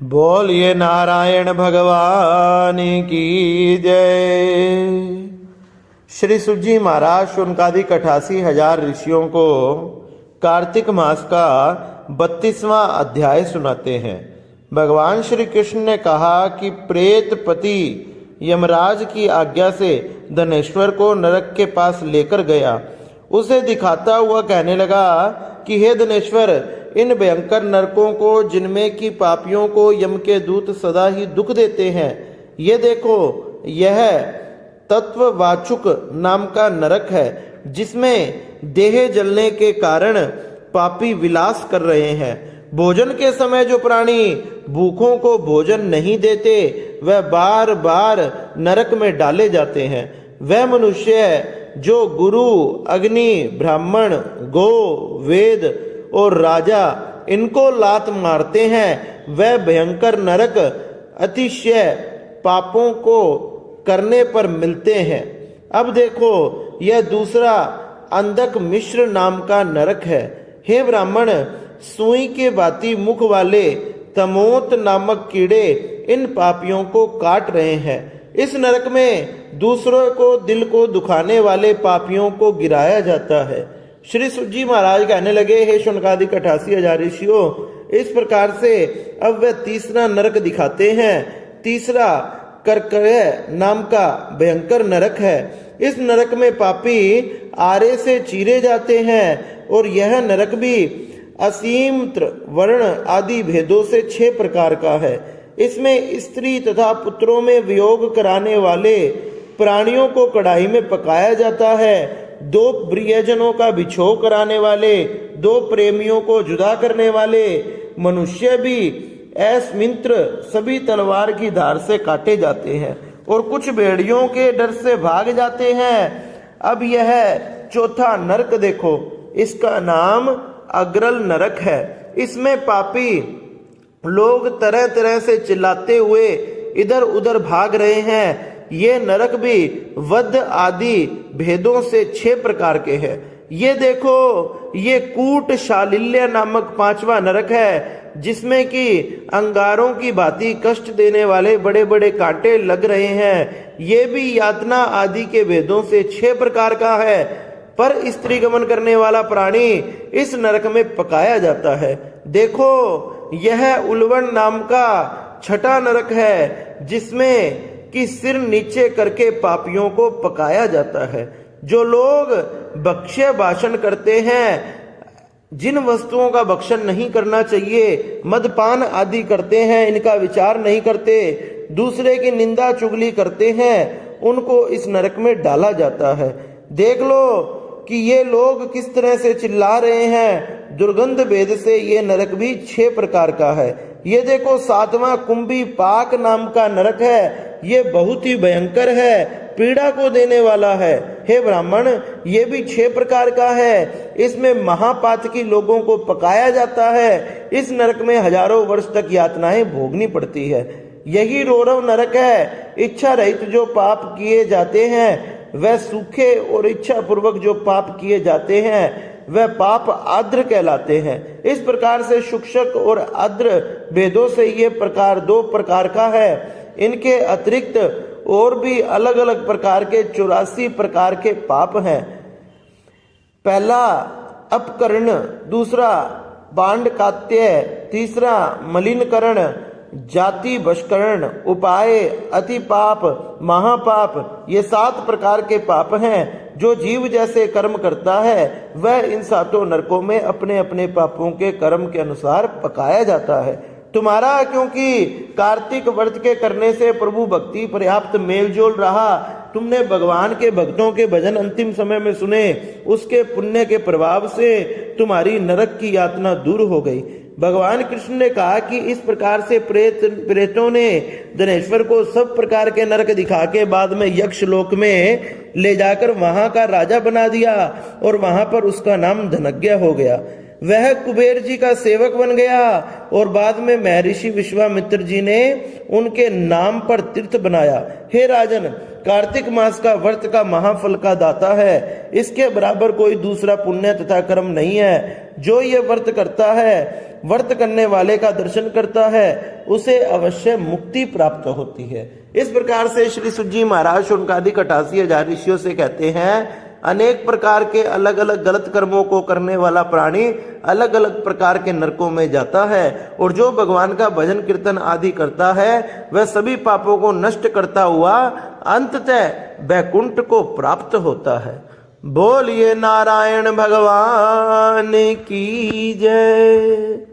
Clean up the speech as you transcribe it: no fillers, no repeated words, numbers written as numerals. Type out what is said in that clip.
बोलिए नारायण भगवान की जय। श्री सुत जी महाराज शुनकादिक 88,000 ऋषियों को कार्तिक मास का 32वां अध्याय सुनाते हैं। भगवान श्री कृष्ण ने कहा कि प्रेत पति यमराज की आज्ञा से धनेश्वर को नरक के पास लेकर गया। उसे दिखाता हुआ कहने लगा कि हे धनेश्वर, इन भयंकर नरकों को जिनमें कि पापियों को यम के दूत सदा ही दुख देते हैं, ये देखो, यह तत्ववाचुक नाम का नरक है, जिसमें देह जलने के कारण पापी विलास कर रहे हैं। भोजन के समय जो प्राणी भूखों को भोजन नहीं देते, वह बार बार नरक में डाले जाते हैं। वह मनुष्य जो गुरु, अग्नि, ब्राह्मण, गो, वेद और राजा इनको लात मारते हैं, वह भयंकर नरक अतिशय पापों को करने पर मिलते हैं। अब देखो, यह दूसरा अंधक मिश्र नाम का नरक है। हे ब्राह्मण, सुई के भांति मुख वाले तमोत नामक कीड़े इन पापियों को काट रहे हैं। इस नरक में दूसरों को दिल को दुखाने वाले पापियों को गिराया जाता है। श्री सुत जी महाराज कहने लगे, हे शुनकादिक 88,000 ऋषियों, इस प्रकार से अब वह तीसरा नरक दिखाते हैं। तीसरा करकय नाम का भयंकर नरक है। इस नरक में पापी आरे से चीरे जाते हैं और यह नरक भी असीम वर्ण आदि भेदों से 6 प्रकार का है। इसमें स्त्री तथा पुत्रों में वियोग कराने वाले प्राणियों को कढ़ाई में पकाया जाता है। 2 प्रियजनों का बिछोह कराने वाले, 2 प्रेमियों को जुदा करने वाले मनुष्य भी अस्मिंत्र सभी तलवार की धार से काटे जाते हैं और कुछ भेड़ियों के डर से भाग जाते हैं। अब यह चौथा नरक देखो, इसका नाम अग्रल नरक है। इसमें पापी लोग तरह तरह से चिल्लाते हुए इधर उधर भाग रहे हैं। ये नरक भी वध आदि भेदों से 6 प्रकार के हैं। ये देखो, ये कूट शालिल्य नामक 5वां नरक है, जिसमें कि अंगारों की भांति कष्ट देने वाले बड़े बड़े कांटे लग रहे हैं। ये भी यातना आदि के भेदों से 6 प्रकार का है। पर स्त्री गमन करने वाला प्राणी इस नरक में पकाया जाता है। देखो, यह उल्वण नाम का 6ठा नरक है, जिसमें कि सिर नीचे करके पापियों को पकाया जाता है। जो लोग भक्ष्य भाषण करते हैं, जिन वस्तुओं का भक्षण नहीं करना चाहिए, मदपान आदि करते हैं, इनका विचार नहीं करते, दूसरे की निंदा चुगली करते हैं, उनको इस नरक में डाला जाता है। देख लो कि ये लोग किस तरह से चिल्ला रहे हैं। दुर्गंध भेद से ये नरक भी 6 प्रकार का है। ये देखो, 7वां कुंभी पाक नाम का नरक है। ये बहुत ही भयंकर है, पीड़ा को देने वाला है। हे ब्राह्मण, ये भी 6 प्रकार का है। इसमें महापातकी लोगों को पकाया जाता है। इस नरक में हजारों वर्ष तक यातनाएं भोगनी पड़ती है। यही रोरव नरक है। इच्छा रहित जो पाप किए जाते हैं, वह सूखे, और इच्छा पूर्वक जो पाप किए जाते हैं, वह पाप आद्र कहलाते हैं। इस प्रकार से शुक्षक और आद्र भेदों से ये प्रकार 2 प्रकार का है। इनके अतिरिक्त और भी अलग अलग प्रकार के 84 प्रकार के पाप हैं। पहला अपकर्ण, दूसरा बांडकात्य, तीसरा मलिनकरण, जाति बशकरण, उपाय, अति पाप, महापाप, ये 7 प्रकार के पाप हैं। जो जीव जैसे कर्म करता है, वह इन 7 नरकों में अपने अपने पापों के कर्म के अनुसार पकाया जाता है। तुम्हारा क्योंकि कार्तिक व्रत के करने से प्रभु भक्ति पर्याप्त मेलजोल रहा, तुमने भगवान के भक्तों के भजन अंतिम समय में सुने, उसके पुण्य के प्रभाव से तुम्हारी नरक की यातना दूर हो गई। भगवान कृष्ण ने कहा कि इस प्रकार से प्रेतों ने धनेश्वर को सब प्रकार के नरक दिखा के बाद में यक्ष लोक में ले जाकर वहां का राजा बना दिया और वहां पर उसका नाम धनज्ञ हो गया। वह कुबेर जी का सेवक बन गया और बाद में महर्षि विश्वामित्र जी ने उनके नाम पर तीर्थ बनाया। हे राजन, कार्तिक मास का व्रत का महाफल का दाता है। इसके बराबर कोई दूसरा पुण्य तथा कर्म नहीं है। जो ये व्रत करता है व्रत करने वाले का दर्शन करता है उसे अवश्य मुक्ति प्राप्त होती है। इस प्रकार से श्री सुत जी महाराज शौनकादिक 88,000 ऋषियों से कहते हैं, अनेक प्रकार के अलग अलग गलत कर्मों को करने वाला प्राणी अलग अलग प्रकार के नरकों में जाता है, और जो भगवान का भजन कीर्तन आदि करता है वह सभी पापों को नष्ट करता हुआ अंततः वैकुंठ को प्राप्त होता है। बोलिए नारायण भगवान की जय।